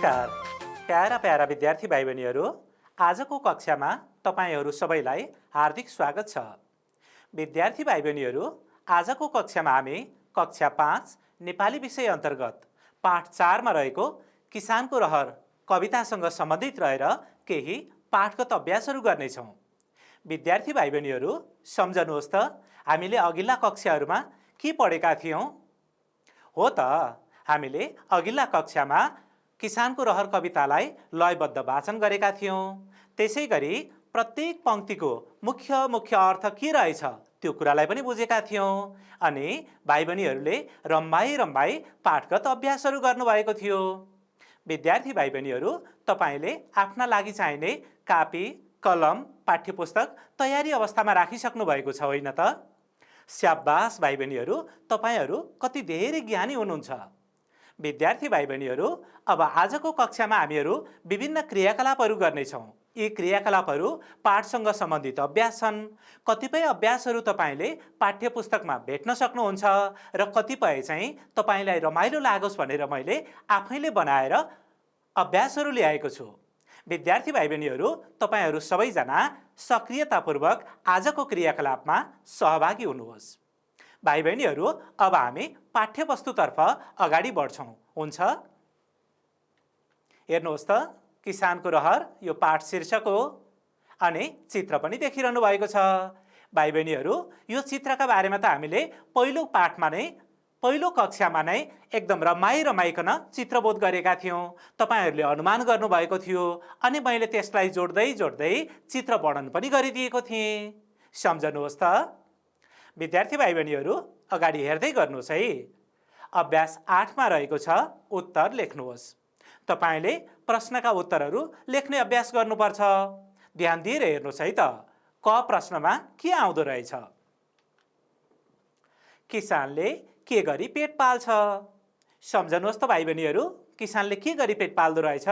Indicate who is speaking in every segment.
Speaker 1: नमस्कार para para विद्यार्थी भाइ बहिनीहरू, आजको कक्षामा तपाईहरू सबैलाई हार्दिक स्वागत छ। विद्यार्थी भाइ बहिनीहरू, आजको कक्षामा हामी कक्षा 5 नेपाली विषय अन्तर्गत पाठ 4 मा रहेको किसानको रहर कवितासँग सम्बन्धित रहेर केही पाठगत अभ्यासहरू गर्नेछौँ। विद्यार्थी भाइ बहिनीहरू, सम्झनुहोस् त हामीले अघिल्ला कक्षाहरूमा के पढेका थियौँ? हो त, हामीले अघिल्ला कक्षामा किसानको रहर कवितालाई लयबद्ध वाचन गरेका थियौँ। त्यसैगरी प्रत्येक पंक्तिको मुख्य अर्थ के रहेछ त्यो कुरालाई पनि बुझेका थियौँ। अनि भाइ बहिनीहरूले रम्भाई पाठगत अभ्यासहरू गर्नुभएको थियो। विद्यार्थी भाइ बहिनीहरू, तपाईले आफ्ना लागि चाहिने कापी, कलम, पाठ्यपुस्तक तयारी अवस्थामा राखिसक्नु भएको छ होइन त? स्याबास भाइ बहिनीहरू, तपाईहरू कति धेरै ज्ञानी हुनुहुन्छ। विद्यार्थी भाइ बहिनीहरू, अब आजको कक्षामा हामीहरू विभिन्न क्रियाकलापहरू गर्नेछौँ। यी क्रियाकलापहरू पाठसँग सम्बन्धित अभ्यास छन्। कतिपय अभ्यासहरू तपाईले पाठ्यपुस्तकमा भेट्न सक्नुहुन्छ र कतिपय चाहिँ तपाईलाई रमाइलो लागोस् भनेर मैले आफैले बनाएर अभ्यासहरू ल्याएको छु। विद्यार्थी भाइ बहिनीहरू, तपाईहरू सबैजना सक्रियतापूर्वक आजको क्रियाकलापमा सहभागी हुनुहोस्। भाइ बहिनीहरू, अब हामी पाठ्यवस्तुतर्फ अगाडि बढ्छौँ। हुन्छ? हेर्नुहोस् त, किसानको रहर यो पाठ शीर्षक हो अनि चित्र पनि देखिरहनु भएको छ। भाइ बहिनीहरू, यो चित्रका बारेमा त हामीले पहिलो पाठमा नै, पहिलो कक्षामा नै एकदम रमाइकन चित्रबोध गरेका थियौँ। तपाईहरूले अनुमान गर्नुभएको थियो अनि मैले त्यसलाई जोड्दै चित्र वर्णन पनि गरिदिएको थिएँ। सम्झनुहोस् त। विद्यार्थी भाइ बहिनीहरू, अगाडि हेर्दै गर्नुहोस् है। अभ्यास 8 मा रहेको छ उत्तर लेख्नुहोस्। तपाईले प्रश्नका उत्तरहरू लेख्ने अभ्यास गर्नुपर्छ। ध्यान दिएर हेर्नुहोस् है त। क प्रश्नमा के आउँदो रहेछ? किसानले के गरी पेट पाल्छ? सम्झनुहोस् त भाइ बहिनीहरू, किसानले के गरी पेट पाल्दो रहेछ?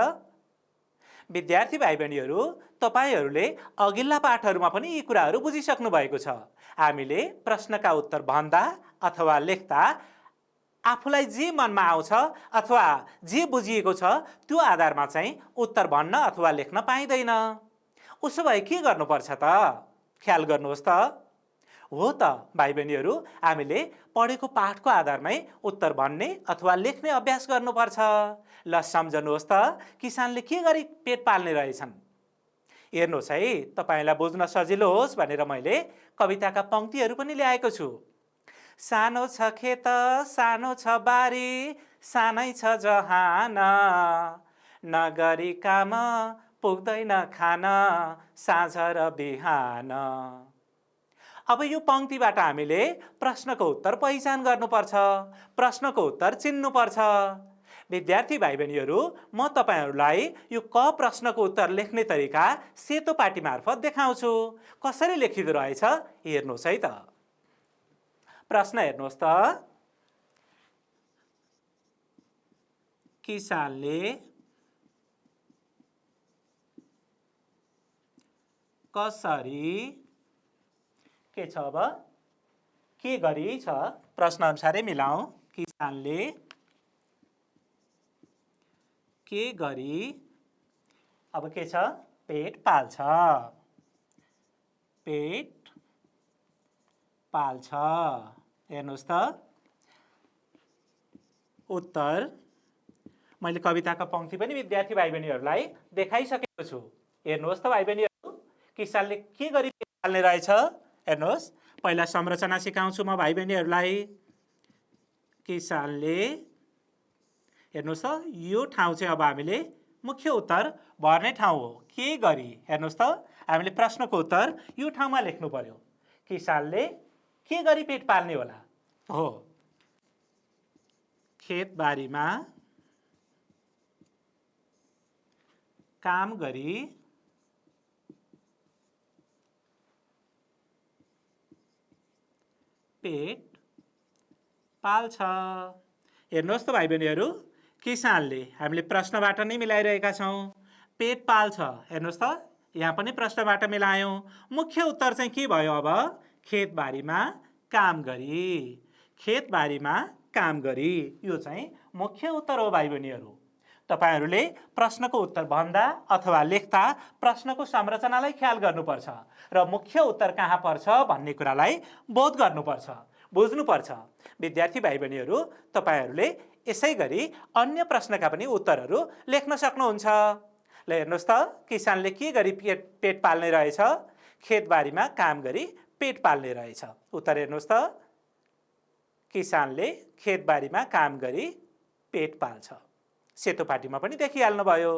Speaker 1: विद्यार्थी भाइ बहिनीहरू, तपाईहरूले अघिल्ला पाठहरूमा पनि यी कुराहरू बुझिसक्नु भएको छ। हामीले प्रश्नका उत्तर भन्दा अथवा लेख्दा आफूलाई जे मनमा आउँछ अथवा जे बुझिएको छ त्यो आधारमा चाहिँ उत्तर भन्न अथवा लेख्न पाइँदैन। उसो भए के गर्नुपर्छ त? ख्याल गर्नुहोस् त। हो त भाइ बहिनीहरू, हामीले पढेको पाठको आधारमै उत्तर भन्ने अथवा लेख्ने अभ्यास गर्नुपर्छ। ल सम्झनुहोस् त, किसानले के गरी पेट पाल्ने रहेछन्? हेर्नुहोस् है, तपाईलाई बुझ्न सजिलो होस् भनेर मैले कविताका पंक्तिहरू पनि ल्याएको छु। सानो छ खेत, सानो छ बारी, सानै छ जहान, नगरी काम पुग्दैन खान, साँझ र बिहान। अब यो पंक्तिबाट हामीले प्रश्नको उत्तर पहिचान गर्नुपर्छ, प्रश्नको उत्तर चिन्नुपर्छ। विद्यार्थी भाइ बहिनीहरू, म तपाईहरूलाई यो क प्रश्नको उत्तर लेख्ने तरिका सेतो पाटी मार्फत देखाउँछु। कसरी लेखिदो रहेछ हेर्नुहोस् है त। प्रश्न हेर्नुहोस् त। किसानले कसरी, के छ अब? के गरी छ, प्रश्न अनुसारै मिलाऊ। किसानले के गरी, अब के छ? पेट पाल्छ। पेट पाल्छ। हेर्नुहोस् त। उत्तर मैले कविताका पंक्ति पनि विद्यार्थी भाइ बहिनीहरूलाई देखाइसकेको छु। हेर्नुहोस् त भाइ बहिनीहरू, किसानले के गरी पेट पाल्ने रहेछ? हेर्नुहोस्, पहिला संरचना सिकाउँछु म भाइ बहिनीहरूलाई। किसानले, हेर्नुहोस् त, यो ठाउँ चाहिँ अब हामीले मुख्य उत्तर भर्ने ठाउँ हो। के गरी, हेर्नुहोस् त, हामीले प्रश्नको उत्तर यो ठाउँमा लेख्नु पर्यो। किसानले के गरी पेट पाल्ने होला? हो, खेतबारीमा काम गरी पेट पाल्छ। हेर्नुहोस् त भाइ बहिनीहरू, किसानले, हामीले प्रश्नबाट नै मिलाइरहेका छौँ। पेट पाल्छ, हेर्नुहोस् त, यहाँ पनि प्रश्नबाट मिलायौँ। मुख्य उत्तर चाहिँ के भयो अब? खेतबारीमा काम गरी। खेतबारीमा काम गरी, यो चाहिँ मुख्य उत्तर हो भाइ बहिनीहरू। तपाईहरूले प्रश्नको उत्तर भन्दा अथवा लेख्दा प्रश्नको संरचनालाई ख्याल गर्नुपर्छ र मुख्य उत्तर कहाँ पर्छ भन्ने कुरालाई बोध गर्नुपर्छ, बुझ्नुपर्छ। विद्यार्थी भाइ बहिनीहरू, तपाईहरूले यसै गरी अन्य प्रश्नका पनि उत्तरहरू लेख्न सक्नुहुन्छ। ल हेर्नुहोस् त, किसानले के गरी पेट पाल्ने रहेछ? खेतबारीमा काम गरी पेट पाल्ने रहेछ। उत्तर हेर्नुहोस् त, किसानले खेतबारीमा काम गरी पेट पाल्छ। सेतो पाटीमा पनि देखिहाल्नुभयो।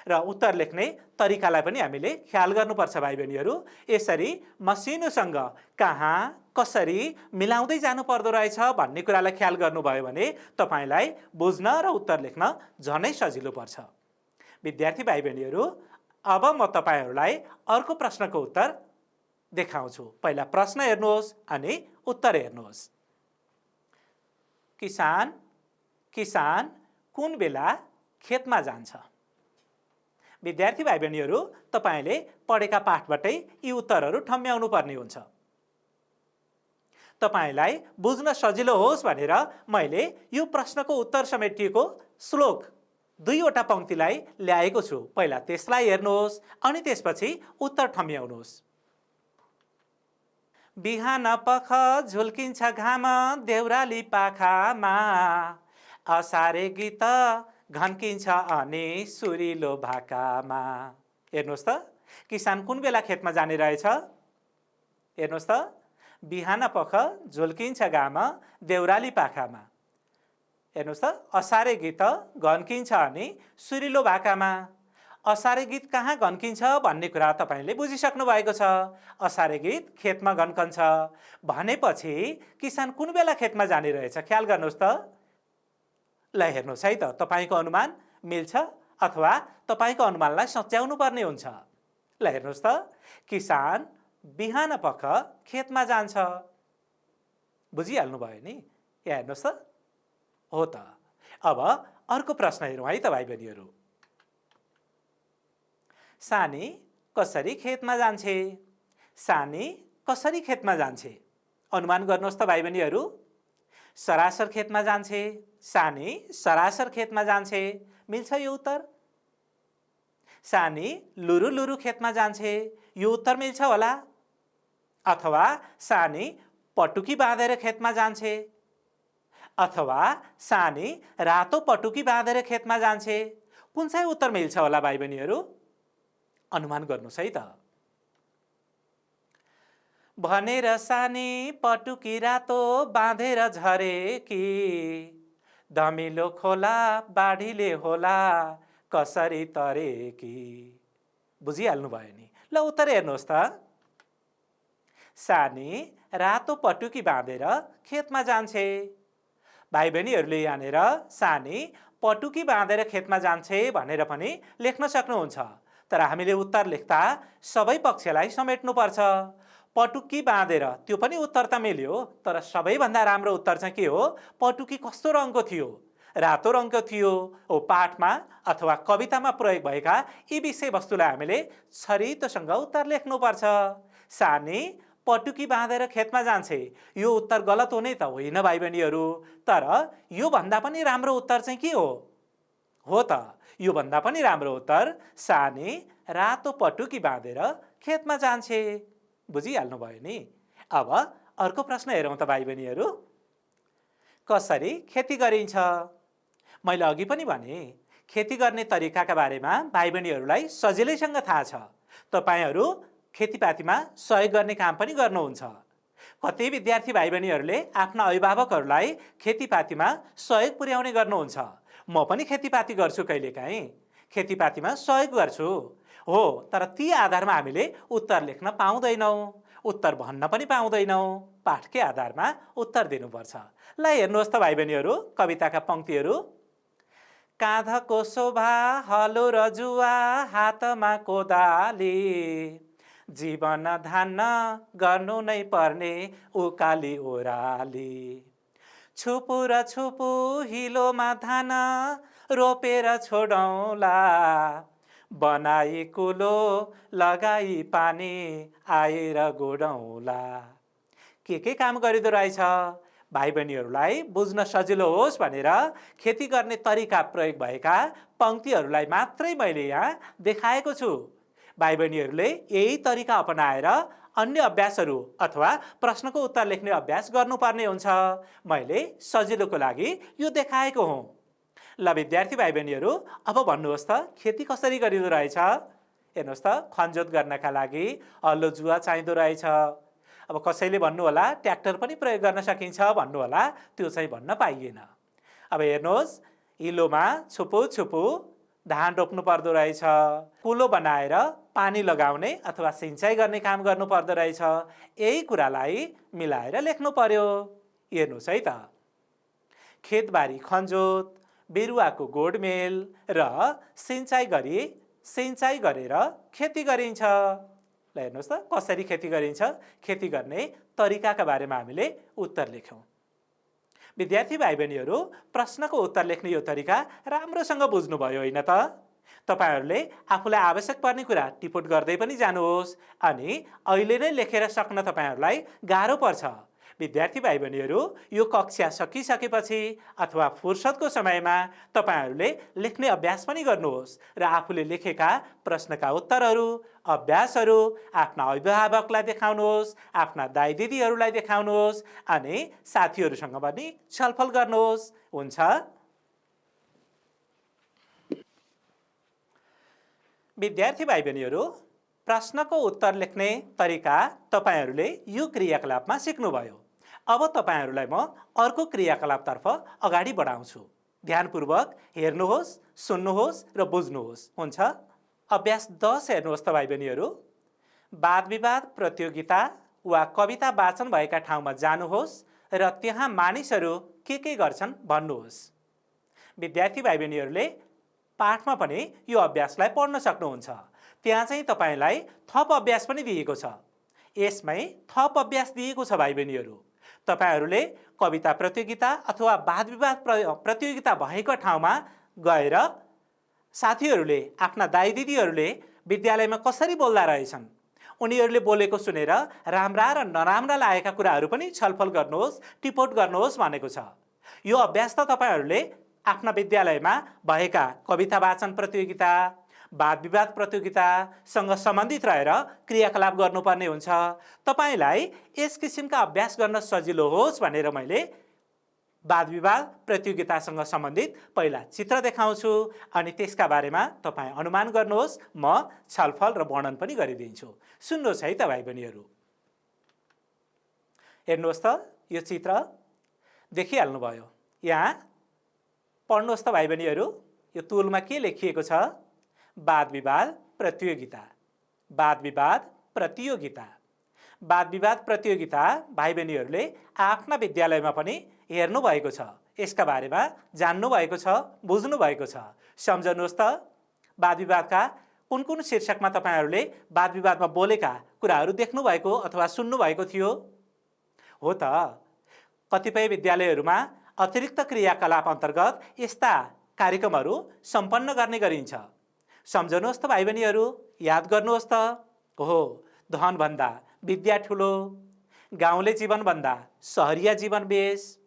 Speaker 1: र उत्तर लेख्ने तरिकालाई पनि हामीले ख्याल गर्नुपर्छ भाइ बहिनीहरू। यसरी मसिनोसँग कहाँ कसरी मिलाउँदै जानु पर्दो रहेछ भन्ने कुरालाई ख्याल गर्नुभयो भने तपाईलाई बुझ्न र उत्तर लेख्न झनै सजिलो पर्छ। विद्यार्थी भाइ बहिनीहरू, अब म तपाईहरूलाई अर्को प्रश्नको उत्तर देखाउँछु। पहिला प्रश्न हेर्नुहोस् अनि उत्तर हेर्नुहोस्। किसान कुन बेला खेतमा जान्छ? विद्यार्थी भाइ बहिनीहरू, तपाईले पढेका पाठबाटै यी उत्तरहरू ठम्ब्याउनु पर्ने हुन्छ। तपाईलाई बुझ्न सजिलो होस् भनेर मैले यो प्रश्नको उत्तर समेटिएको श्लोक 2 वटा पंक्तिलाई ल्याएको छु। पहिला त्यसलाई हेर्नुहोस् अनि त्यसपछि उत्तर ठम्ब्याउनुहोस्। बिहान पख झुल्किन्छ घाम देउराली पाखामा, असारे गीत घन्किन्छ अनि सुरिलो भाकामा। हेर्नुहोस् त, किसान कुन बेला खेतमा जाने रहेछ? हेर्नुहोस् त, बिहान पख झुल्किन्छ घाम देउराली पाखामा। हेर्नुहोस् त, असारे गीत घन्किन्छ अनि सुरिलो भाकामा। असारे गीत कहाँ घन्किन्छ भन्ने कुरा तपाईले बुझिसक्नु भएको छ। असारे गीत खेतमा घन्कन्छ भनेपछि किसान कुन बेला खेतमा जाने रहेछ? ख्याल गर्नुहोस् त। ल हेर्नुहोस् है त, तपाईको अनुमान मिल्छ अथवा तपाईको अनुमानलाई सच्याउनु पर्ने हुन्छ। ल हेर्नुहोस् त, किसान बिहान पख खेतमा जान्छ। बुझिहाल्नु भयो नि? यहाँ हेर्नुहोस् त, हो त। अब अर्को प्रश्न हेरौँ है त भाइ बहिनीहरू। सानी कसरी खेतमा जान्छे? सानी कसरी खेतमा जान्छे? अनुमान गर्नुहोस् त भाइ बहिनीहरू। सरासर खेतमा जान्छे। सानी सरासर खेतमा जान्छे। मिल्छ यो उत्तर? सानी लुरु लुरु खेतमा जान्छे। यो उत्तर मिल्छ होला? अथवा सानी पटुकी बाँधेर खेतमा जान्छे। अथवा सानी रातो पटुकी बाँधेर खेतमा जान्छे। कुन चाहिँ उत्तर मिल्छ होला भाइ बहिनीहरू? अनुमान गर्नुहोस् है त। भनेर सानी पटुकी रातो बाँधेर झरेकी, धमिलो खोला बाढीले होला कसरी तरेकी। बुझिहाल्नु भयो नि? ल उत्तर हेर्नुहोस् त। सानी रातो पटुकी बाँधेर खेतमा जान्छे। भाइ बहिनीहरूले यहाँनिर सानी पटुकी बाँधेर खेतमा जान्छे भनेर पनि लेख्न सक्नुहुन्छ। तर हामीले उत्तर लेख्दा सबै पक्षलाई समेट्नुपर्छ। पटुकी बाँधेर त्यो पनि उत्तर त मिल्यो, तर सबैभन्दा राम्रो उत्तर चाहिँ के हो? पटुकी कस्तो रङको थियो? रातो रङको थियो। ओ पाठमा अथवा कवितामा प्रयोग भएका यी विषयवस्तुलाई हामीले छरितोसँग उत्तर लेख्नुपर्छ। सानी पटुकी बाँधेर खेतमा जान्छे, यो उत्तर गलत हुने त होइन भाइ बहिनीहरू। तर यो भन्दा पनि राम्रो उत्तर चाहिँ के हो? हो त, यो भन्दा पनि राम्रो उत्तर सानी रातो पटुकी बाँधेर खेतमा जान्छे। बुझिहाल्नु भयो नि? अब अर्को प्रश्न हेरौँ त भाइ बहिनीहरू। कसरी खेती गरिन्छ? मैले अघि पनि भने खेती गर्ने तरिकाका बारेमा भाइ बहिनीहरूलाई सजिलैसँग थाहा छ। तपाईहरू खेतीपातीमा सहयोग गर्ने काम पनि गर्नुहुन्छ। कति विद्यार्थी भाइ बहिनीहरूले आफ्ना अभिभावकहरूलाई खेतीपातीमा सहयोग पुर्याउने गर्नुहुन्छ। म पनि खेतीपाती गर्छु, कहिलेकाहीँ खेतीपातीमा सहयोग गर्छु। हो, तर ती आधारमा हामीले उत्तर लेख्न पाउँदैनौँ, उत्तर भन्न पनि पाउँदैनौँ। पाठकै आधारमा उत्तर दिनुपर्छ। ल हेर्नुहोस् त भाइ बहिनीहरू कविताका पंक्तिहरू। काँधको शोभा हलो र जुवा हातमा कोदाली, जीवन धान्न गर्नु नै पर्ने उकाली ओराली। छुपु र छुपु हिलोमा धान रोपेर छोडौँला, बनाई कुलो लगाई पानी आएर गोडौँला। के काम गरिदो रहेछ भाइ बहिनीहरूलाई बुझ्न सजिलो होस् भनेर खेती गर्ने तरिका प्रयोग भएका पंक्तिहरूलाई मात्रै मैले यहाँ देखाएको छु। भाइ बहिनीहरूले यही तरिका अपनाएर अन्य अभ्यासहरू अथवा प्रश्नको उत्तर लेख्ने अभ्यास गर्नुपर्ने हुन्छ। मैले सजिलोको लागि यो देखाएको हुँ। ल विद्यार्थी भाइ बहिनीहरू, अब भन्नुहोस् त खेती कसरी गरिँदो रहेछ? हेर्नुहोस् त, खनजोत गर्नका लागि हल्लो जुवा चाहिँदो रहेछ। अब कसैले भन्नु होला ट्र्याक्टर पनि प्रयोग गर्न सकिन्छ भन्नु होला, त्यो चाहिँ भन्न पाइएन। अब हेर्नुहोस्, हिलोमा छुपु छुपु धान रोप्नु पर्दो रहेछ, कुलो बनाएर पानी लगाउने अथवा सिंचाइ गर्ने काम गर्नु पर्दो रहेछ। यही कुरालाई मिलाएर लेख्नु पर्यो। हेर्नुहोस् है त, खेतबारी खनजोत, बिरुवाको गोडमेल र सिंचाइ गरेर खेती गरिन्छ। ल हेर्नुहोस् त कसरी खेती गरिन्छ, खेती गर्ने तरिकाका बारेमा हामीले उत्तर लेख्यौँ। विद्यार्थी भाइ बहिनीहरू, प्रश्नको उत्तर लेख्ने यो तरिका राम्रोसँग बुझ्नुभयो होइन त? तपाईहरूले आफूलाई आवश्यक पर्ने कुरा टिपोट गर्दै पनि जानुहोस्, अनि अहिले नै लेखेर सक्न तपाईहरूलाई गाह्रो पर्छ। विद्यार्थी भाइ बहिनीहरू, यो कक्षा सकिसकेपछि अथवा फुर्सदको समयमा तपाईहरूले लेख्ने अभ्यास पनि गर्नुहोस् र आफूले लेखेका प्रश्नका उत्तरहरू, अभ्यासहरू आफ्ना अभिभावकलाई देखाउनुहोस्, आफ्ना दाइ दिदीहरूलाई देखाउनुहोस् अनि साथीहरूसँग पनि छलफल गर्नुहोस्। हुन्छ? विद्यार्थी भाइ बहिनीहरू, प्रश्नको उत्तर लेख्ने तरिका तपाईहरूले यो क्रियाकलापमा सिक्नुभयो। अब तपाईहरूलाई म अर्को क्रियाकलापतर्फ अगाडि बढाउँछु। ध्यानपूर्वक हेर्नुहोस्, सुन्नुहोस् र बुझ्नुहोस्। हुन्छ? अभ्यास 10 हेर्नुहोस् त भाइ बहिनीहरू। वाद विवाद प्रतियोगिता वा कविता वाचन भएका ठाउँमा जानुहोस् र त्यहाँ मानिसहरू के गर्छन् भन्नुहोस्। विद्यार्थी भाइ बहिनीहरूले पाठमा पनि यो अभ्यासलाई पढ्न सक्नुहुन्छ। त्यहाँ चाहिँ तपाईलाई थप अभ्यास पनि दिएको छ। यसमै थप अभ्यास दिएको छ भाइ बहिनीहरू। तपाईहरूले कविता प्रतियोगिता अथवा वाद विवाद प्रतियोगिता भएको ठाउँमा गएर साथीहरूले, आफ्ना दाइ दिदीहरूले विद्यालयमा कसरी बोल्दा रहेछन्, उनीहरूले बोलेको सुनेर राम्रा र नराम्रा लागेका कुराहरू पनि छलफल गर्नुहोस्, टिपोट गर्नुहोस् भनेको छ। यो अभ्यास त तपाईहरूले आफ्ना विद्यालयमा भएका कविता वाचन प्रतियोगिता, वाद विवाद प्रतियोगितासँग सम्बन्धित रहेर क्रियाकलाप गर्नुपर्ने हुन्छ। तपाईलाई यस किसिमका अभ्यास गर्न सजिलो होस् भनेर मैले वाद विवाद प्रतियोगितासँग सम्बन्धित पहिला चित्र देखाउँछु अनि त्यसका बारेमा तपाईँ अनुमान गर्नुहोस्। म छलफल र वर्णन पनि गरिदिन्छु। सुन्नुहोस् है त भाइ बहिनीहरू। हेर्नुहोस् त, यो चित्र देखिहाल्नुभयो। यहाँ पढ्नुहोस् त भाइ बहिनीहरू। यो तुलमा के लेखिएको छ? वाद विवाद प्रतियोगिता, वाद विवाद प्रतियोगिता। वाद विवाद प्रतियोगिता भाइ बहिनीहरूले आफ्ना विद्यालयमा पनि हेर्नु भएको छ, यसका बारेमा जान्नु भएको छ, बुझ्नु भएको छ। सम्झनुहोस् त, वाद विवादका कुन कुन शीर्षकमा तपाईहरूले वाद विवादमा बोलेका कुराहरू देख्नु भएको अथवा सुन्नु भएको थियो? हो त, कतिपय विद्यालयहरूमा अतिरिक्त क्रियाकलाप अन्तर्गत यस्ता कार्यक्रमहरू सम्पन्न गर्ने गरिन्छ। सम्झनुहोस् त भाइ बहिनीहरू, याद गर्नुहोस् त। हो, धनभन्दा विद्या ठुलो, गाउँले जीवनभन्दा सहरिया जीवन बेस,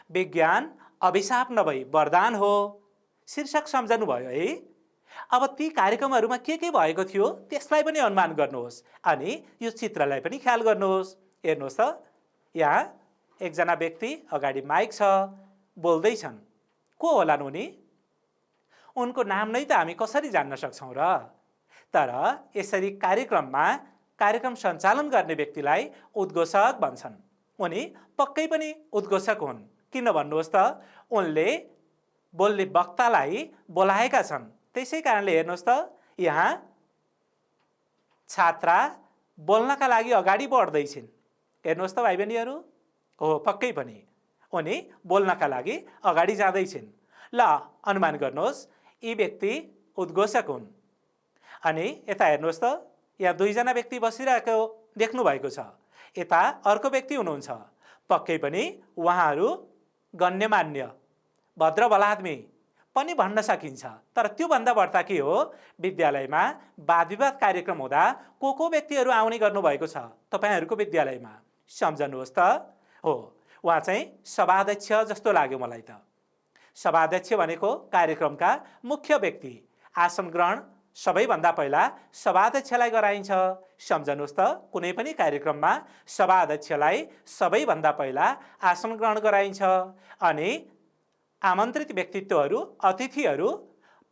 Speaker 1: विज्ञान अभिशाप नभई वरदान हो। शीर्षक सम्झनुभयो है? अब ती कार्यक्रमहरूमा के भएको थियो त्यसलाई पनि अनुमान गर्नुहोस् अनि यो चित्रलाई पनि ख्याल गर्नुहोस्। हेर्नुहोस् त, यहाँ एकजना व्यक्ति अगाडि माइक छ, बोल्दैछन्। को होलान् उनी? उनको नाम नै त हामी कसरी जान्न सक्छौँ र? तर यसरी कार्यक्रम सञ्चालन गर्ने व्यक्तिलाई उद्घोषक भन्छन्। उनी पक्कै पनि उद्घोषक हुन्। किन भन्नुहोस् त, उनले बोल्ने वक्तालाई बोलाएका छन्। त्यसै कारणले हेर्नुहोस् त, यहाँ छात्रा बोल्नका लागि अगाडि बढ्दैछिन्। हेर्नुहोस् त भाइ बहिनीहरू। हो, पक्कै पनि उनी बोल्नका लागि अगाडि जाँदैछिन्। ल अनुमान गर्नुहोस्, यी व्यक्ति उद्घोषक हुन्। अनि यता हेर्नुहोस् त, यहाँ दुईजना व्यक्ति बसिरहेको देख्नु भएको छ। यता अर्को व्यक्ति हुनुहुन्छ। पक्कै पनि उहाँहरू गण्यमान्य भद्र बलादमी पनि भन्न सकिन्छ। तर त्योभन्दा बढ्ता के हो, विद्यालयमा वाद विवाद कार्यक्रम हुँदा को व्यक्तिहरू आउने गर्नुभएको छ तपाईँहरूको विद्यालयमा? सम्झनुहोस् त। हो, उहाँ चाहिँ सभाध्यक्ष जस्तो लाग्यो मलाई त। सभाध्यक्ष भनेको कार्यक्रमका मुख्य व्यक्ति। आसन ग्रहण सबैभन्दा पहिला सभाध्यक्षलाई गराइन्छ। सम्झनुहोस् त, कुनै पनि कार्यक्रममा सभाध्यक्षलाई सबैभन्दा पहिला आसन ग्रहण गराइन्छ अनि आमन्त्रित व्यक्तित्वहरू, अतिथिहरू,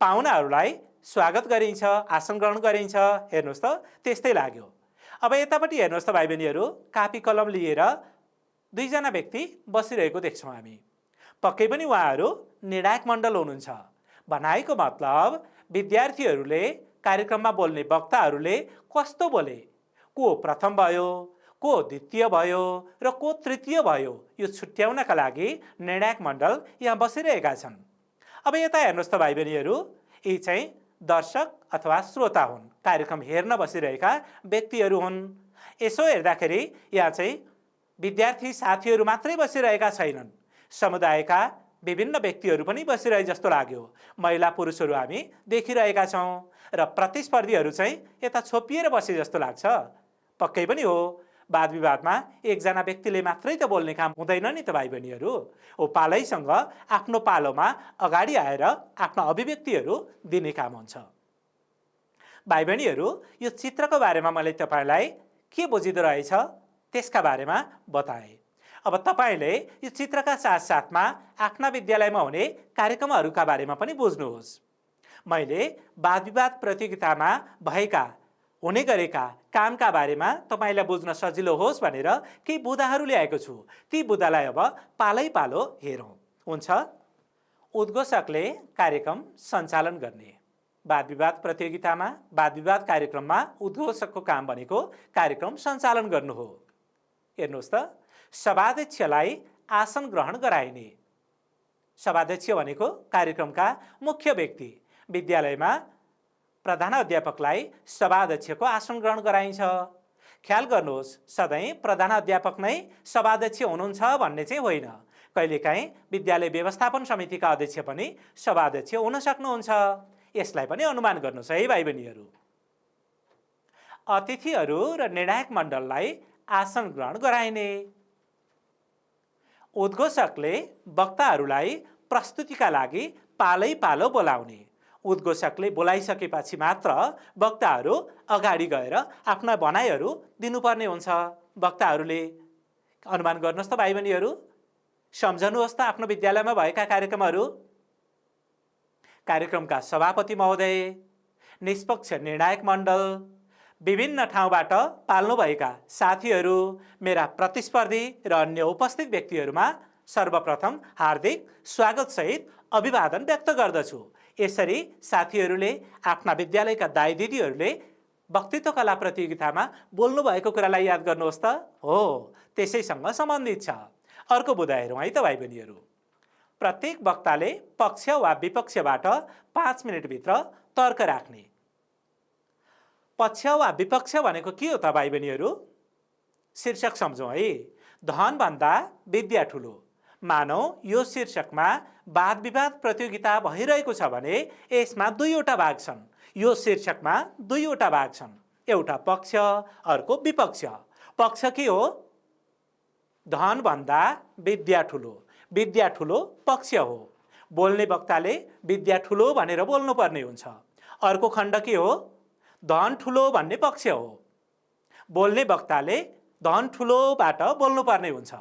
Speaker 1: पाहुनाहरूलाई स्वागत गरिन्छ, आसन ग्रहण गरिन्छ। हेर्नुहोस् त, त्यस्तै लाग्यो। अब यतापट्टि हेर्नुहोस् त भाइ बहिनीहरू, कापी कलम लिएर दुईजना व्यक्ति बसिरहेको देख्छौँ हामी। पक्कै पनि उहाँहरू निर्णायक मण्डल हुनुहुन्छ। भनाइको मतलब विद्यार्थीहरूले, कार्यक्रममा बोल्ने वक्ताहरूले कस्तो बोले, को प्रथम भयो, को द्वितीय भयो र को तृतीय भयो, यो छुट्याउनका लागि निर्णायक मण्डल यहाँ बसिरहेका छन्। अब यता हेर्नुहोस् त भाइ बहिनीहरू, यी चाहिँ दर्शक अथवा श्रोता हुन्, कार्यक्रम हेर्न बसिरहेका व्यक्तिहरू हुन्। यसो हेर्दाखेरि यहाँ चाहिँ विद्यार्थी साथीहरू मात्रै बसिरहेका छैनन्, समुदायका विभिन्न व्यक्तिहरू पनि बसिरहे जस्तो लाग्यो। महिला पुरुषहरू हामी देखिरहेका छौँ र प्रतिस्पर्धीहरू चाहिँ यता छोपिएर बसे जस्तो लाग्छ। पक्कै पनि हो, वाद विवादमा एकजना व्यक्तिले मात्रै त बोल्ने काम हुँदैन नि त भाइ बहिनीहरू। ओ पालैसँग आफ्नो पालोमा अगाडि आएर आफ्ना अभिव्यक्तिहरू दिने काम हुन्छ। भाइ बहिनीहरू, यो चित्रको बारेमा मैले तपाईँलाई के बुझिँदो रहेछ त्यसका बारेमा बताएँ। अब तपाईँले यो चित्रका साथसाथमा आफ्ना विद्यालयमा हुने कार्यक्रमहरूका बारेमा पनि बुझ्नुहोस्। मैले वाद विवाद प्रतियोगितामा भएका, हुने गरेका कामका बारेमा तपाईँलाई बुझ्न सजिलो होस् भनेर केही बुँदाहरू ल्याएको छु। ती बुँदालाई अब पालै पालो हेरौँ। हुन्छ, उद्घोषकले कार्यक्रम सञ्चालन गर्ने। वाद विवाद प्रतियोगितामा, वाद विवाद कार्यक्रममा उद्घोषकको काम भनेको कार्यक्रम सञ्चालन गर्नु हो। हेर्नुहोस् त, सभाध्यक्षलाई आसन ग्रहण गराइने। सभाध्यक्ष भनेको कार्यक्रमका मुख्य व्यक्ति। विद्यालयमा प्रधानाध्यापकलाई सभाध्यक्षको आसन ग्रहण गराइन्छ। ख्याल गर्नुहोस्, सधैँ प्रधानाध्यापक नै सभाध्यक्ष हुनुहुन्छ भन्ने चाहिँ होइन। कहिलेकाहीँ विद्यालय व्यवस्थापन समितिका अध्यक्ष पनि सभाध्यक्ष हुन सक्नुहुन्छ। यसलाई पनि अनुमान गर्नुहोस् है भाइ बहिनीहरू। अतिथिहरू र निर्णायक मण्डललाई आसन ग्रहण गराइने। उद्घोषकले वक्ताहरूलाई प्रस्तुतिका लागि पालै पालो बोलाउने। उद्घोषकले बोलाइसकेपछि मात्र वक्ताहरू अगाडि गएर आफ्ना भनाइहरू दिनुपर्ने हुन्छ। वक्ताहरूले अनुमान गर्नुहोस् त भाइ बहिनीहरू, सम्झनुहोस् त आफ्नो विद्यालयमा भएका कार्यक्रमहरू। कार्यक्रमका सभापति महोदय, निष्पक्ष निर्णायक मण्डल, विभिन्न ठाउँबाट पाल्नुभएका साथीहरू, मेरा प्रतिस्पर्धी र अन्य उपस्थित व्यक्तिहरूमा सर्वप्रथम हार्दिक स्वागतसहित अभिवादन व्यक्त गर्दछु। यसरी साथीहरूले, आफ्ना विद्यालयका दाइ दिदीहरूले वक्तृत्व कला प्रतियोगितामा बोल्नु भएको कुरालाई याद गर्नुहोस् त। हो, त्यसैसँग सम्बन्धित छ। अर्को बुँदा हेरौँ है त भाइ बहिनीहरू। प्रत्येक वक्ताले पक्ष वा विपक्षबाट 5 मिनटभित्र तर्क राख्ने। पक्ष वा विपक्ष भनेको के हो त भाइ बहिनीहरू? शीर्षक सम्झौँ है। धनभन्दा विद्या ठुलो। मानौ यो शीर्षकमा वाद विवाद प्रतियोगिता भइरहेको छ भने यसमा दुईवटा भाग छन्। यो शीर्षकमा दुईवटा भाग छन्, एउटा पक्ष, अर्को विपक्ष। पक्ष के हो? धनभन्दा विद्या ठुलो। विद्या ठुलो पक्ष हो। बोल्ने वक्ताले विद्या ठुलो भनेर बोल्नुपर्ने हुन्छ। अर्को खण्ड के हो? धन ठुलो भन्ने पक्ष हो। बोल्ने वक्ताले धन ठुलोबाट बोल्नुपर्ने हुन्छ।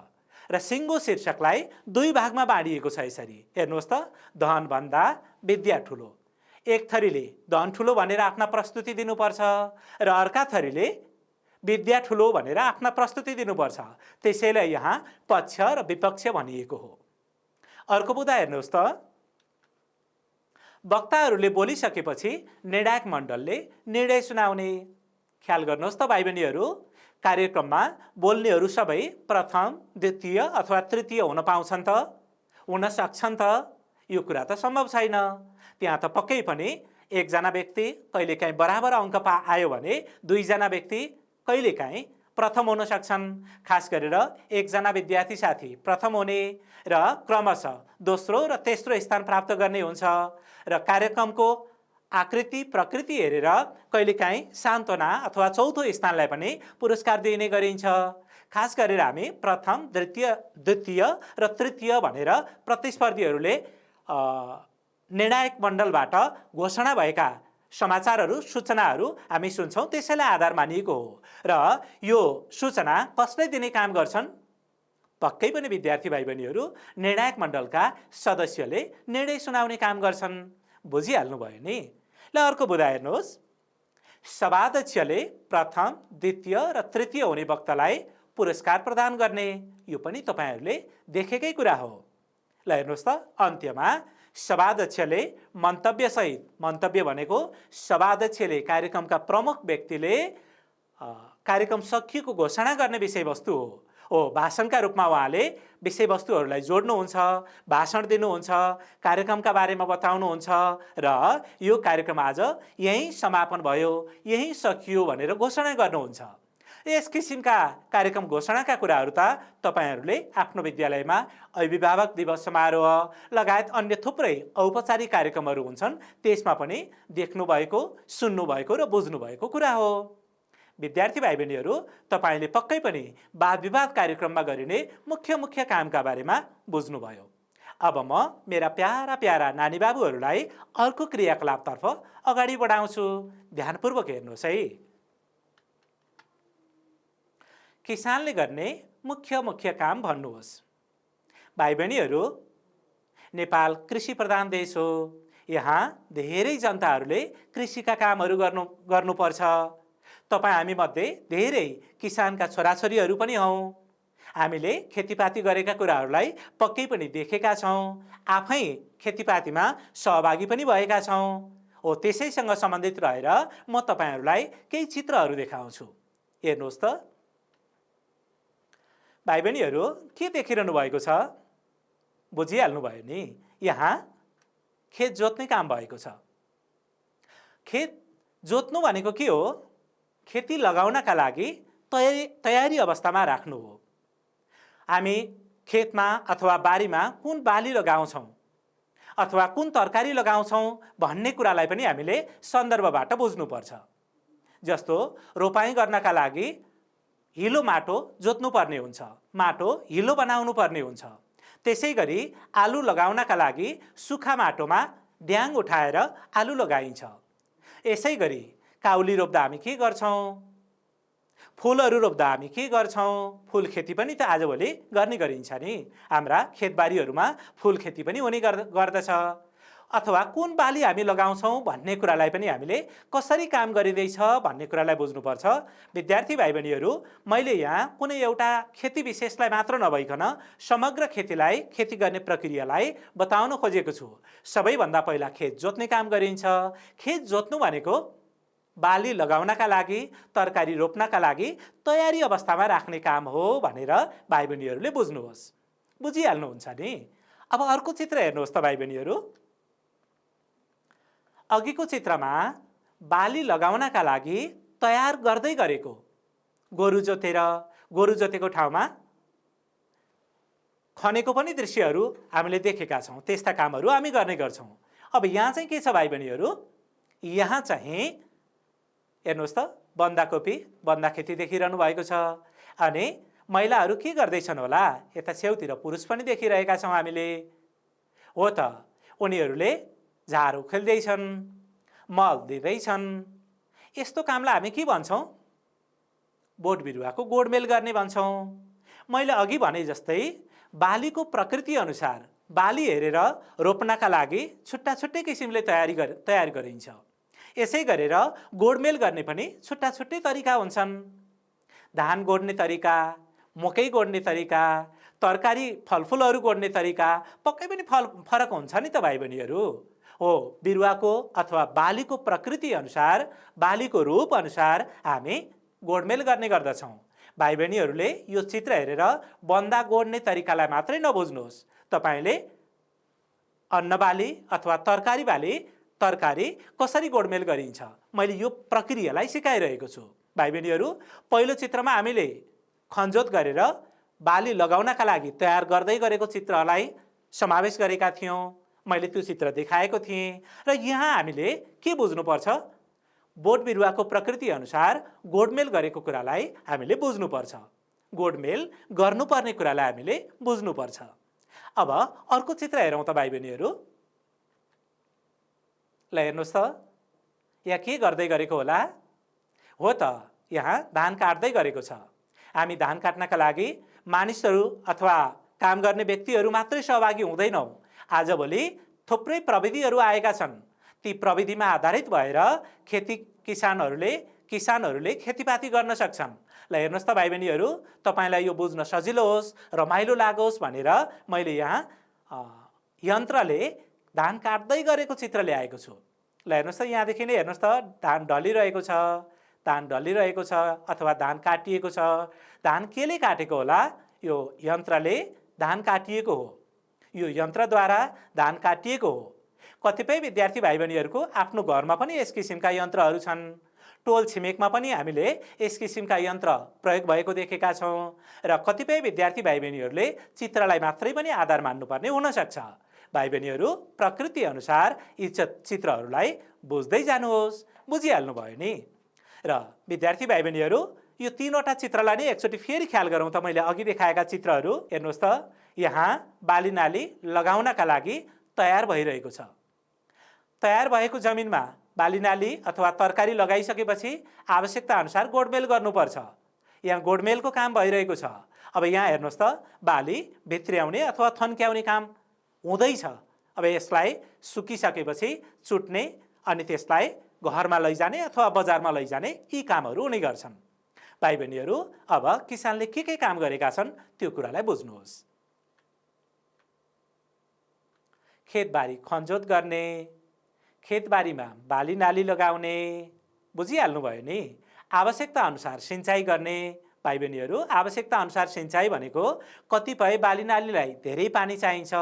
Speaker 1: र सिङ्गो शीर्षकलाई दुई भागमा बाँडिएको छ यसरी। हेर्नुहोस् त, धनभन्दा विद्या ठुलो। एक थरीले धन ठुलो भनेर आफ्ना प्रस्तुति दिनुपर्छ र अर्का थरीले विद्या ठुलो भनेर आफ्ना प्रस्तुति दिनुपर्छ। त्यसैले यहाँ पक्ष र विपक्ष भनिएको हो। अर्को बुँदा हेर्नुहोस् त, वक्ताहरूले बोलिसकेपछि निर्णायक मण्डलले निर्णय सुनाउने। ख्याल गर्नुहोस् त भाइ बहिनीहरू, कार्यक्रममा बोल्नेहरू सबै प्रथम, द्वितीय अथवा तृतीय हुन पाउँछन् त? हुन सक्छन् त? यो कुरा त सम्भव छैन। त्यहाँ त पक्कै पनि एकजना व्यक्ति कहिलेकाहीँ बराबर अङ्क आयो भने दुईजना व्यक्ति कहिलेकाहीँ प्रथम हुन सक्छन्। खास गरेर एकजना विद्यार्थी साथी प्रथम हुने र क्रमशः दोस्रो र तेस्रो स्थान प्राप्त गर्ने हुन्छ। र कार्यक्रमको आकृति प्रकृति हेरेर कहिलेकाहीँ सान्त्वना अथवा चौथो स्थानलाई पनि पुरस्कार दिने गरिन्छ। खास गरेर हामी प्रथम, द्वितीय र तृतीय भनेर प्रतिस्पर्धीहरूले निर्णायक मण्डलबाट घोषणा भएका समाचारहरू, सूचनाहरू हामी सुन्छौँ। त्यसैलाई आधार मानिएको हो र यो सूचना कसले दिने काम गर्छन्? पक्कै पनि विद्यार्थी भाइ बहिनीहरू, निर्णायक मण्डलका सदस्यले निर्णय सुनाउने काम गर्छन्। बुझिहाल्नुभयो नि? ल अर्को बुँदा हेर्नुहोस्। सभाध्यक्षले प्रथम, द्वितीय र तृतीय हुने वक्तालाई पुरस्कार प्रदान गर्ने, यो पनि तपाईहरूले देखेकै कुरा हो। ल हेर्नुहोस् त, अन्त्यमा सभाध्यक्षले मन्तव्यसहित, मन्तव्य भनेको सभाध्यक्षले, कार्यक्रमका प्रमुख व्यक्तिले कार्यक्रम सकिएको घोषणा गर्ने विषयवस्तु हो। भाषणका रूपमा उहाँले विषयवस्तुहरूलाई जोड्नुहुन्छ, भाषण दिनुहुन्छ, कार्यक्रमका बारेमा बताउनुहुन्छ र यो कार्यक्रम आज यहीँ समापन भयो, यहीँ सकियो भनेर घोषणा गर्नुहुन्छ। यस किसिमका कार्यक्रम घोषणाका कुराहरू त तपाईहरूले आफ्नो विद्यालयमा अभिभावक दिवस समारोह लगायत अन्य थुप्रै औपचारिक कार्यक्रमहरू हुन्छन्, त्यसमा पनि देख्नुभएको, सुन्नुभएको र बुझ्नुभएको कुरा हो। विद्यार्थी भाइ बहिनीहरू, तपाईँले पक्कै पनि वाद विवाद कार्यक्रममा गरिने मुख्य कामका बारेमा बुझ्नुभयो। अब म मेरा प्यारा प्यारा नानी बाबुहरूलाई अर्को क्रियाकलापतर्फ अगाडि बढाउँछु। ध्यानपूर्वक हेर्नुहोस् है। किसानले गर्ने मुख्य काम भन्नुहोस्। भाइ बहिनीहरू, नेपाल कृषि प्रधान देश हो। यहाँ धेरै जनताहरूले कृषिका कामहरू गर्नुपर्छ। तपाईँ हामी मध्ये धेरै किसानका छोराछोरीहरू पनि हौँ। हामीले खेतीपाती गरेका कुराहरूलाई पक्कै पनि देखेका छौँ, आफै खेतीपातीमा सहभागी पनि भएका छौँ। हो, त्यसैसँग सम्बन्धित रहेर म तपाईहरूलाई केही चित्रहरू देखाउँछु। हेर्नुहोस् त भाइ बहिनीहरू, के देखिरहनु भएको छ? बुझिहाल्नुभयो नि? यहाँ खेत जोत्ने काम भएको छ। खेत जोत्नु भनेको के हो? खेती लगाउनका लागि तयारी अवस्थामा राख्नु हो। हामी खेतमा अथवा बारीमा कुन बाली लगाउँछौँ अथवा कुन तरकारी लगाउँछौँ भन्ने कुरालाई पनि हामीले सन्दर्भबाट बुझ्नुपर्छ। जस्तो रोपाइँ गर्नका लागि हिलो माटो जोत्नुपर्ने हुन्छ, माटो हिलो बनाउनु पर्ने हुन्छ। त्यसै गरी आलु लगाउनका लागि सुक्खा माटोमा ड्याङ उठाएर आलु लगाइन्छ। यसै गरी काउली रोप्दा हामी के गर्छौँ? फुलहरू रोप्दा हामी के गर्छौँ? फुल खेती पनि त आजभोलि गर्ने गरिन्छ नि। हाम्रा खेतबारीहरूमा फुल खेती पनि हुने गर्दछ। अथवा कुन बाली हामी लगाउँछौँ भन्ने कुरालाई पनि हामीले कसरी काम गरिँदैछ भन्ने कुरालाई बुझ्नुपर्छ। विद्यार्थी भाइ बहिनीहरू, मैले यहाँ कुनै एउटा खेती विशेषलाई मात्र नभइकन समग्र खेतीलाई, खेती गर्ने प्रक्रियालाई बताउन खोजेको छु। सबैभन्दा पहिला खेत जोत्ने काम गरिन्छ। खेत जोत्नु भनेको बाली लगाउनका लागि, तरकारी रोप्नका लागि तयारी अवस्थामा राख्ने काम हो भनेर भाइ बहिनीहरूले बुझ्नुहोस्। बुझिहाल्नुहुन्छ नि? अब अर्को चित्र हेर्नुहोस् त भाइ बहिनीहरू। अघिको चित्रमा बाली लगाउनका लागि तयार गर्दै गरेको, गोरु जोतेको ठाउँमा खनेको पनि दृश्यहरू हामीले देखेका छौँ। त्यस्ता कामहरू हामी गर्ने गर्छौँ। अब यहाँ चाहिँ के छ भाइ बहिनीहरू? यहाँ चाहिँ हेर्नुहोस् त, बन्दा खेती देखिरहनु भएको छ। अनि महिलाहरू के गर्दैछन् होला? यता छेउतिर पुरुष पनि देखिरहेका छौँ हामीले। हो त, उनीहरूले झारो खेल्दैछन्, मल दिँदैछन्। यस्तो कामलाई हामी के भन्छौँ? बोट बिरुवाको गोडमेल गर्ने भन्छौँ। मैले अघि भने जस्तै बालीको प्रकृति अनुसार बाली हेरेर रोप्नका लागि छुट्टा छुट्टै किसिमले तयार गरिन्छ। यसै गरेर गोडमेल गर्ने पनि छुट्टा छुट्टै तरिका हुन्छन्। धान गोड्ने तरिका, मकै गोड्ने तरिका, तरकारी फलफुलहरू गोड्ने तरिका पक्कै पनि फरक हुन्छ नि त भाइ बहिनीहरू। हो, बिरुवाको अथवा बालीको प्रकृति अनुसार, बालीको रूप अनुसार हामी गोडमेल गर्ने गर्दछौँ। भाइ बहिनीहरूले यो चित्र हेरेर बन्दा गोड्ने तरिकालाई मात्रै नबुझ्नुहोस्। तपाईँले अन्नबाली अथवा तरकारी बाली, तरकारी कसरी गोडमेल गरिन्छ, मैले यो प्रक्रियालाई सिकाइरहेको छु। भाइ बहिनीहरू, पहिलो चित्रमा हामीले खनजोत गरेर बाली लगाउनका लागि तयार गर्दै गरेको चित्रलाई समावेश गरेका थियौँ। मैले त्यो चित्र देखाएको थिएँ। र यहाँ हामीले के बुझ्नुपर्छ? बोट बिरुवाको प्रकृति अनुसार गोडमेल गरेको कुरालाई हामीले बुझ्नुपर्छ। गोडमेल गर्नुपर्ने कुरालाई हामीले बुझ्नुपर्छ। अब अर्को चित्र हेरौँ त भाइ बहिनीहरू। ल हेर्नुहोस् त, यहाँ के गर्दै गरेको होला? हो त, यहाँ धान काट्दै गरेको छ। हामी धान काट्नका लागि मानिसहरू अथवा काम गर्ने व्यक्तिहरू मात्रै सहभागी हुँदैनौँ। आजभोलि थुप्रै प्रविधिहरू आएका छन्। ती प्रविधिमा आधारित भएर किसानहरूले खेतीपाती गर्न सक्छन्। ल हेर्नुहोस् त भाइ बहिनीहरू, तपाईँलाई यो बुझ्न सजिलो होस्, रमाइलो लागोस् भनेर मैले यहाँ यन्त्रले धान काट्दै गरेको चित्र ल्याएको छु। ल हेर्नुहोस् त, यहाँदेखि नै हेर्नुहोस् त, धान ढलिरहेको छ, अथवा धान काटिएको छ। धान केले काटेको होला? यो यन्त्रले धान काटिएको हो। यो यन्त्रद्वारा धान काटिएको हो। कतिपय विद्यार्थी भाइ बहिनीहरूको आफ्नो घरमा पनि यस किसिमका यन्त्रहरू छन्। टोल छिमेकमा पनि हामीले यस किसिमका यन्त्र प्रयोग भएको देखेका छौँ। र कतिपय विद्यार्थी भाइ बहिनीहरूले चित्रलाई मात्रै पनि आधार मान्नुपर्ने हुनसक्छ। भाइ बहिनीहरू, प्रकृति अनुसार यी चित्रहरूलाई बुझ्दै जानुहोस्। बुझिहाल्नुभयो नि? र विद्यार्थी भाइ बहिनीहरू, यो तीनवटा चित्रलाई नै एकचोटि फेरि ख्याल गरौँ त। मैले अघि देखाएका चित्रहरू हेर्नुहोस् त, यहाँ बाली नाली लगाउनका लागि तयार भइरहेको छ। तयार भएको जमिनमा बाली नाली अथवा तरकारी लगाइसकेपछि आवश्यकता अनुसार गोडमेल गर्नुपर्छ। यहाँ गोडमेलको काम भइरहेको छ। अब यहाँ हेर्नुहोस् त, बाली भित्र्याउने अथवा थन्क्याउने काम हुँदैछ। अब यसलाई सुकिसकेपछि चुट्ने अनि त्यसलाई घरमा लैजाने अथवा बजारमा लैजाने यी कामहरू हुने गर्छन्। भाइ बहिनीहरू, अब किसानले के काम गरेका छन् त्यो कुरालाई बुझ्नुहोस्। खेतबारी खनजोत गर्ने, खेतबारीमा बाली नाली लगाउने, बुझिहाल्नुभयो नि? आवश्यकता अनुसार सिँचाइ गर्ने। भाइ बहिनीहरू, आवश्यकता अनुसार सिँचाइ भनेको कतिपय बाली नालीलाई धेरै पानी चाहिन्छ,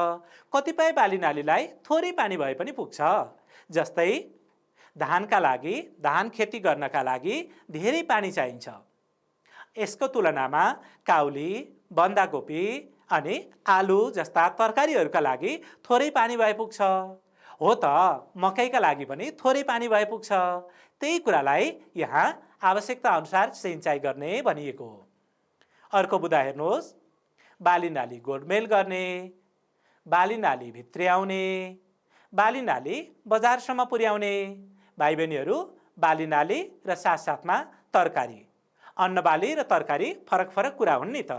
Speaker 1: कतिपय बाली नालीलाई थोरै पानी भए पनि पुग्छ। जस्तै धानका लागि, धान खेती गर्नका लागि धेरै पानी चाहिन्छ। यसको तुलनामा काउली, बन्दाकोपी अनि आलु जस्ता तरकारीहरूका लागि थोरै पानी भए पुग्छ। हो त, मकैका लागि पनि थोरै पानी भए पुग्छ। त्यही कुरालाई यहाँ आवश्यकता अनुसार सिँचाइ गर्ने भनिएको हो। अर्को बुदा हेर्नुहोस्, बाली नाली गोडमेल गर्ने, बाली नाली भित्र्याउने, बाली नाली बजारसम्म पुर्याउने। भाइ बहिनीहरू, बाली नाली र साथसाथमा तरकारी, अन्न बाली र तरकारी फरक कुरा हुन् नि त।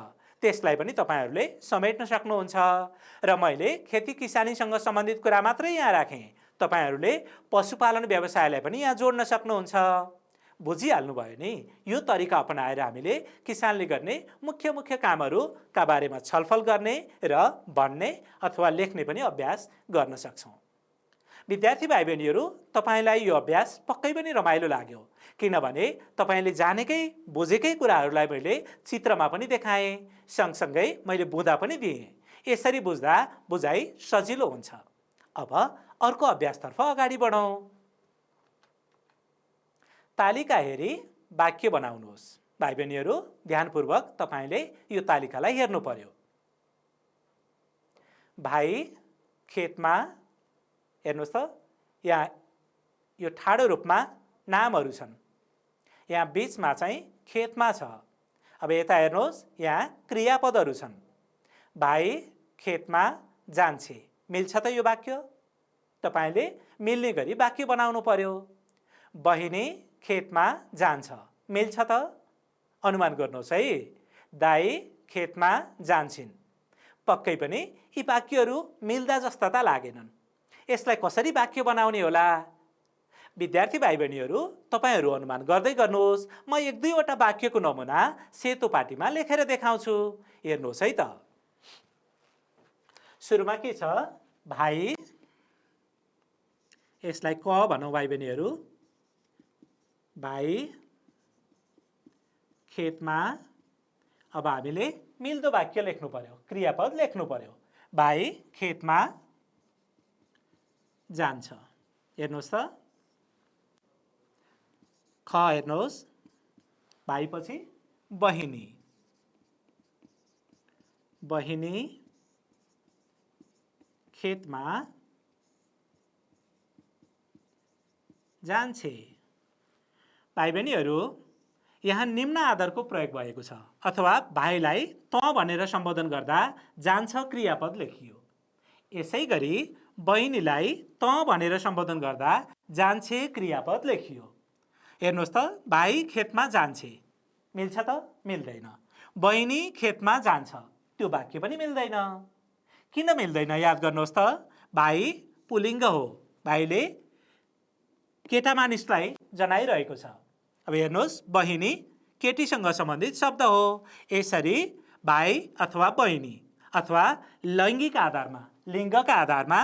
Speaker 1: त्यसलाई पनि तपाईहरूले समेट्न सक्नुहुन्छ। र मैले खेती किसानीसँग सम्बन्धित कुरा मात्रै यहाँ राखेँ। तपाईहरूले पशुपालन व्यवसायलाई पनि यहाँ जोड्न सक्नुहुन्छ। बुझिहाल्नुभयो नि? यो तरिका अपनाएर हामीले किसानले गर्ने मुख्य कामहरूका बारेमा छलफल गर्ने र भन्ने अथवा लेख्ने पनि अभ्यास गर्न सक्छौँ। विद्यार्थी भाइ बहिनीहरू, तपाईँलाई यो अभ्यास पक्कै पनि रमाइलो लाग्यो, किनभने तपाईँले जानेकै बुझेकै कुराहरूलाई मैले चित्रमा पनि देखाएँ, सँगसँगै मैले बुझा पनि दिएँ। यसरी बुझ्दा बुझाइ सजिलो हुन्छ। अब अर्को अभ्यासतर्फ अगाडि बढौँ। तालिका हेरी वाक्य बनाउनुहोस्। भाइ बहिनीहरू, ध्यानपूर्वक तपाईँले यो तालिकालाई हेर्नु पर्यो। भाइ खेतमा, हेर्नुहोस् त, यहाँ यो ठाडो रूपमा नामहरू छन्। यहाँ बीचमा चाहिँ खेतमा छ। अब यता हेर्नुहोस्, यहाँ क्रियापदहरू छन्। भाइ खेतमा जान्छे, मिल्छ त यो वाक्य? तपाईले मिल्ने गरी वाक्य बनाउनु पर्यो। बहिनी खेतमा जान्छ, मिल्छ त? अनुमान गर्नुहोस् है। दाइ खेतमा जान्छिन्, पक्कै पनि यी वाक्यहरू मिल्दा जस्ता त लागेनन्। यसलाई कसरी वाक्य बनाउने होला? विद्यार्थी भाइ बहिनीहरू, तपाईहरू अनुमान गर्दै गर्नुहोस्। म एक दुईवटा वाक्यको नमुना सेतो पाटीमा लेखेर देखाउँछु, हेर्नुहोस् है त। सुरुमा के छ? भाइ, यसलाई क भनौँ भाइ बहिनीहरू। भाइ खेतमा, अब हामीले मिल्दो वाक्य लेख्नु पर्यो, क्रियापद लेख्नु पर्यो। भाइ खेतमा जान्छ, हेर्नुहोस् त। ख हेर्नुहोस्, भाइ पछि बहिनी, बहिनी खेतमा जान्छे। भाइ बहिनीहरू, यहाँ निम्न आदरको प्रयोग भएको छ अथवा भाइलाई त भनेर सम्बोधन गर्दा जान्छ क्रियापद लेखियो। यसै गरी बहिनीलाई त भनेर सम्बोधन गर्दा जान्छे क्रियापद लेखियो। हेर्नुहोस् त, भाइ खेतमा जान्छे मिल्छ त? मिल्दैन। बहिनी खेतमा जान्छ त्यो वाक्य पनि मिल्दैन। किन मिल्दैन याद गर्नुहोस् त, भाइ पुलिङ्ग हो, भाइले केटा मानिसलाई जनाइरहेको छ। अब हेर्नुहोस्, बहिनी केटीसँग सम्बन्धित शब्द हो। यसरी भाइ अथवा बहिनी अथवा लैङ्गिक आधारमा, लिङ्गका आधारमा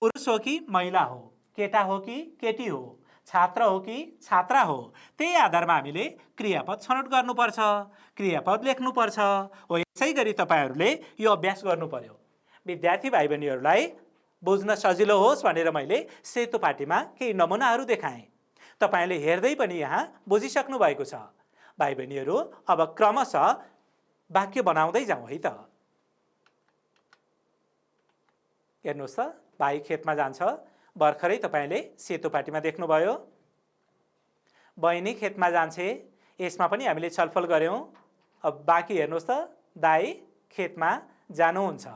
Speaker 1: पुरुष हो कि महिला हो, केटा हो कि केटी हो, छात्र हो कि छात्रा हो, त्यही आधारमा हामीले क्रियापद छनौट गर्नुपर्छ, क्रियापद लेख्नुपर्छ। हो यसै गरी तपाईँहरूले यो अभ्यास गर्नु पर्यो। विद्यार्थी भाइ बहिनीहरूलाई बुझ्न सजिलो होस् भनेर मैले सेतो पाटीमा केही नमुनाहरू देखाएँ। तपाईँले हेर्दै पनि यहाँ बुझिसक्नु भएको छ। भाइ बहिनीहरू, अब क्रमशः वाक्य बनाउँदै जाउँ है त। हेर्नुहोस् त, भाइ खेतमा जान्छ भर्खरै तपाईँले सेतो पाटीमा देख्नुभयो। बहिनी खेतमा जान्छे, यसमा पनि हामीले छलफल गऱ्यौँ। अब बाँकी हेर्नुहोस् त, दाइ खेतमा जानुहुन्छ,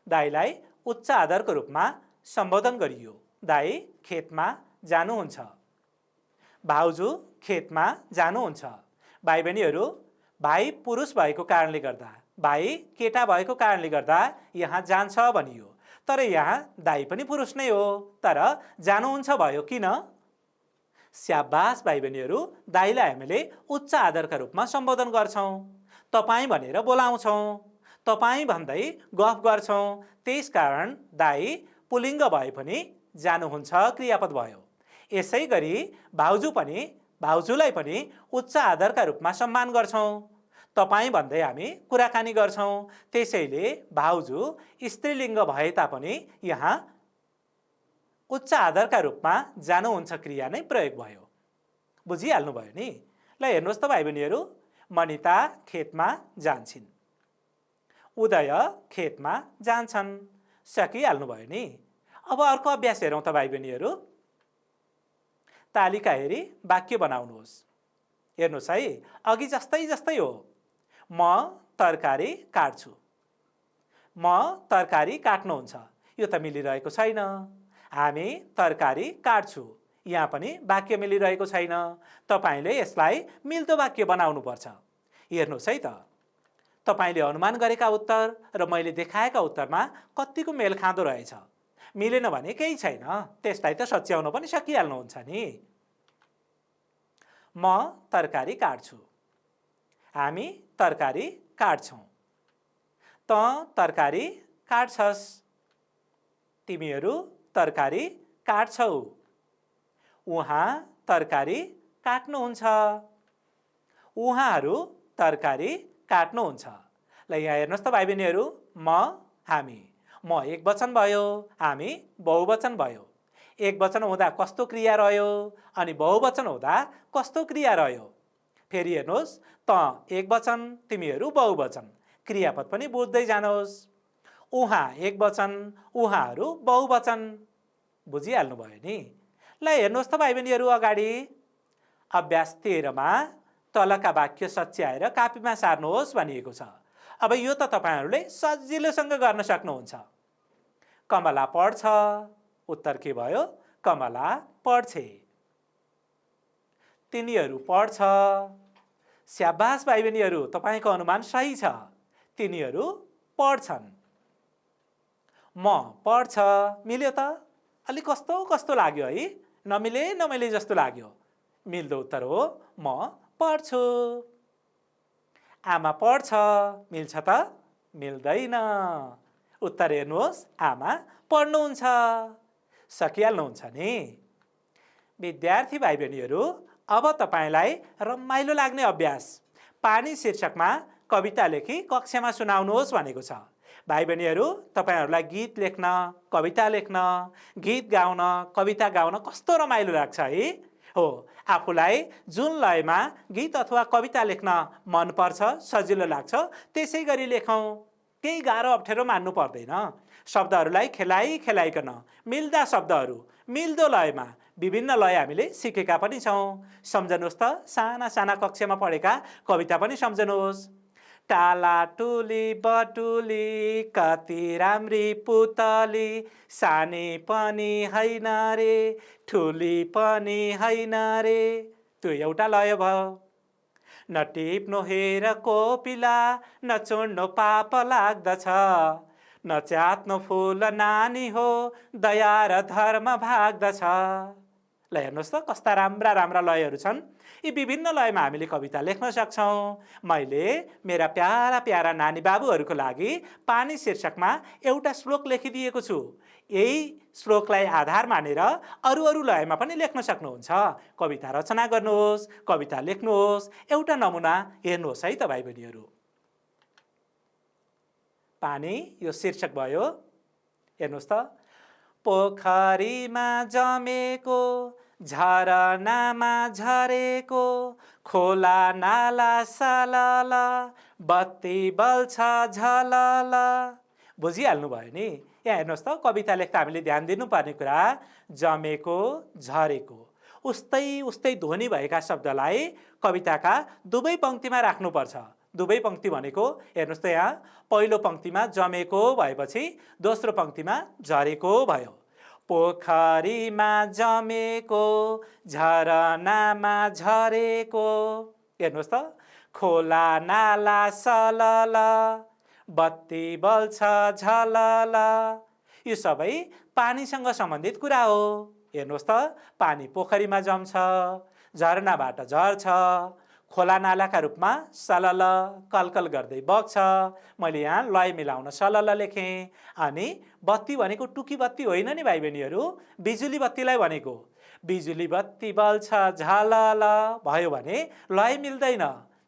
Speaker 1: दाइलाई उच्च आदरको रूपमा सम्बोधन गरियो, दाइ खेतमा जानुहुन्छ। भाउजू खेतमा जानुहुन्छ। भाइ बहिनीहरू, भाइ पुरुष भएको कारणले गर्दा, भाइ केटा भएको कारणले गर्दा यहाँ जान्छ भनियो, तर यहाँ दाइ पनि पुरुष नै हो, तर जानुहुन्छ भयो किन? स्याबास भाइ बहिनीहरू, दाइलाई हामीले उच्च आदरका रूपमा सम्बोधन गर्छौँ, तपाईँ भनेर बोलाउँछौँ, तपाईँ भन्दै गफ गर्छौँ, त्यसकारण दाइ पुलिङ्ग भए पनि जानुहुन्छ क्रियापद भयो। यसै गरी भाउजूलाई पनि उच्च आदरका रूपमा सम्मान गर्छौँ, तपाईँ भन्दै हामी कुराकानी गर्छौँ, त्यसैले भाउजू स्त्रीलिङ्ग भए तापनि यहाँ उच्च आदरका रूपमा जानुहुन्छ क्रिया नै प्रयोग भयो। बुझिहाल्नुभयो नि? ल हेर्नुहोस् त भाइ बहिनीहरू, मनिता खेतमा जान्छन्, उदय खेतमा जान्छन्, सकिहाल्नुभयो नि? अब अर्को अभ्यास हेरौँ त भाइ बहिनीहरू। तालिका हेरी वाक्य बनाउनुहोस्। हेर्नुहोस् है, अघि जस्तै हो। म तरकारी काट्छु, म तरकारी काट्नुहुन्छ, यो त मिलिरहेको छैन। हामी तरकारी काट्छु, यहाँ पनि वाक्य मिलिरहेको छैन। तपाईँले यसलाई मिल्दो वाक्य बनाउनुपर्छ। हेर्नुहोस् है त, तपाईँले अनुमान गरेका उत्तर र मैले देखाएका उत्तरमा कतिको मेल खाँदो रहेछ। मिलेन भने केही छैन, त्यसलाई त सच्याउन पनि सकिहाल्नुहुन्छ नि। म तरकारी काट्छु, हामी तरकारी काट्छौँ, त तरकारी काट्छस्, तिमीहरू तरकारी काट्छौ, उहाँ तरकारी काट्नुहुन्छ, उहाँहरू तरकारी काट्नुहुन्छ। ल यहाँ हेर्नुहोस् त भाइ बहिनीहरू, म हामी, म एक वचन भयो, हामी बहुवचन भयो। एक वचन हुँदा कस्तो क्रिया रह्यो अनि बहुवचन हुँदा कस्तो क्रिया रह्यो। फेरि हेर्नुहोस्, त एक वचन, तिमीहरू बहुवचन, क्रियापद पनि बुझ्दै जानुहोस्। उहाँ एक वचन, उहाँहरू बहुवचन। बुझिहाल्नुभयो नि? ल हेर्नुहोस् त भाइ बहिनीहरू, अगाडि अभ्यास 13 मा तलका वाक्य सच्याएर कापीमा सार्नुहोस् भनिएको छ। अब यो त तपाईँहरूले सजिलोसँग गर्न सक्नुहुन्छ। कमला पढ्छ, उत्तर के भयो? कमला पढ्छे। तिनीहरू पढ्छ, स्याबास भाइ बहिनीहरू, तपाईँको अनुमान सही छ, तिनीहरू पढ्छन्। म पढ्छ, मिल्यो त? अलि कस्तो लाग्यो है, नमिले जस्तो लाग्यो। मिल्दो उत्तर हो, म पढ्छु। आमा पढ्छ, मिल्छ त? मिल्दैन। उत्तर हेर्नुहोस्, आमा पढ्नुहुन्छ। सकिहाल्नुहुन्छ नि? विद्यार्थी भाइ बहिनीहरू, अब तपाईँलाई रमाइलो लाग्ने अभ्यास, पानी शीर्षकमा कविता लेखी कक्षामा सुनाउनुहोस् भनेको छ। भाइ बहिनीहरू, तपाईँहरूलाई गीत लेख्न, कविता लेख्न, गीत गाउन, कविता गाउन कस्तो रमाइलो लाग्छ है? हो, आफूलाई जुन लयमा गीत अथवा कविता लेख्न मनपर्छ, सजिलो लाग्छ, त्यसै गरी लेखौँ। केही गाह्रो अप्ठ्यारो मान्नु पर्दैन। शब्दहरूलाई खेलाइकन मिल्दा शब्दहरू मिल्दो लयमा विभिन्न लय हामीले सिकेका पनि छौँ। सम्झनुहोस् त, साना साना कक्षामा पढेका कविता पनि सम्झनुहोस्। टाला टुली बटुली कति राम्री पुतली, सानी पनि हैन रे ठुली पनि हैन रे। त्यो एउटा लय भयो। नटिप्नु हेर कोपिला, नचुड्नु पाप लाग्दछ, नच्यात्नु फुल नानी हो, दया र धर्म भाग्दछ। ल हेर्नुहोस् त कस्ता राम्रा राम्रा लयहरू छन्। यी विभिन्न लयमा हामीले कविता लेख्न सक्छौँ। मैले मेरा प्यारा प्यारा नानी बाबुहरूको लागि पानी शीर्षकमा एउटा श्लोक लेखिदिएको छु। यही श्लोकलाई आधार मानेर अरू अरू लयमा पनि लेख्न सक्नुहुन्छ। कविता रचना गर्नुहोस्, कविता लेख्नुहोस्। एउटा नमुना हेर्नुहोस् है त भाइ बहिनीहरू। पानी यो शीर्षक भयो। हेर्नुहोस् त, पोखरीमा जमेको, झरनामा झरेको, खोला नाला सलल, बत्ती बल्छ झलल। बुझिहाल्नु भयो नि। यहाँ हेर्नुहोस् त, कविता लेख्दा हामीले ध्यान दिनुपर्ने कुरा जमेको, झरेको, उस्तै उस्तै ध्वनि भएका शब्दलाई कविताका दुवै पङ्क्तिमा राख्नुपर्छ। दुवै पङ्क्ति भनेको हेर्नुहोस् त, यहाँ पहिलो पङ्क्तिमा जमेको भएपछि दोस्रो पङ्क्तिमा झरेको भयो। पोखरीमा जमेको, झरनामा झरेको। हेर्नुहोस् त, खोला नाला सलल, बत्ती बल्छ झलल। यो सबै पानीसँग सम्बन्धित कुरा हो। हेर्नुहोस् त, पानी पोखरीमा जम्छ, झरनाबाट झर्छ, खोला नालाका रूपमा सलल कलकल गर्दै बग्छ। मैले यहाँ लय मिलाउन सलल लेखेँ। अनि बत्ती भनेको टुकी बत्ती होइन नि भाइ बहिनीहरू, बिजुली बत्तीलाई भनेको। बिजुली बत्ती बल्छ झलल भयो भने लय मिल्दैन।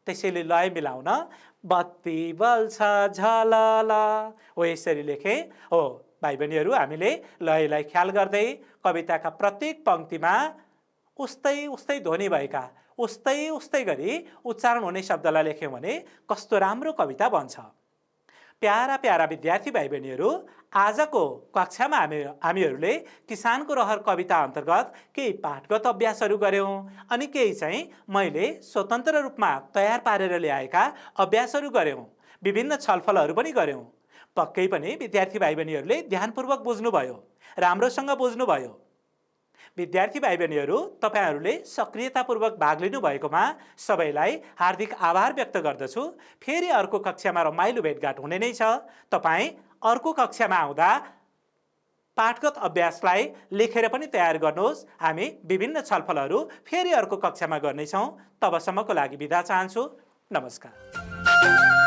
Speaker 1: त्यसैले लय मिलाउन बत्ती बल्छ झलल हो यसरी लेखेँ। हो भाइ बहिनीहरू, हामीले लयलाई ख्याल गर्दै कविताका प्रत्येक पङ्क्तिमा उस्तै उस्तै ध्वनि भएका, उस्तै उस्तै गरी उच्चारण हुने शब्दलाई लेख्यौँ भने कस्तो राम्रो कविता बन्छ। प्यारा प्यारा विद्यार्थी भाइ बहिनीहरू, आजको कक्षामा हामीहरूले किसानको रहर कविता अन्तर्गत केही पाठगत अभ्यासहरू गऱ्यौँ। अनि केही चाहिँ मैले स्वतन्त्र रूपमा तयार पारेर ल्याएका अभ्यासहरू गऱ्यौँ। विभिन्न छलफलहरू पनि गऱ्यौँ। पक्कै पनि विद्यार्थी भाइ बहिनीहरूले ध्यानपूर्वक बुझ्नुभयो, राम्रोसँग बुझ्नुभयो। विद्यार्थी भाइ बहिनीहरू, तपाईहरूले सक्रियतापूर्वक भाग लिनुभएकोमा सबैलाई हार्दिक आभार व्यक्त गर्दछु। फेरि अर्को कक्षामा रमाइलो भेटघाट हुने नै छ। तपाईँ अर्को कक्षामा आउँदा पाठगत अभ्यासलाई लेखेर पनि तयार गर्नुहोस्। हामी विभिन्न छलफलहरू फेरि अर्को कक्षामा गर्नेछौँ। तबसम्मको लागि बिदा चाहन्छु। नमस्कार।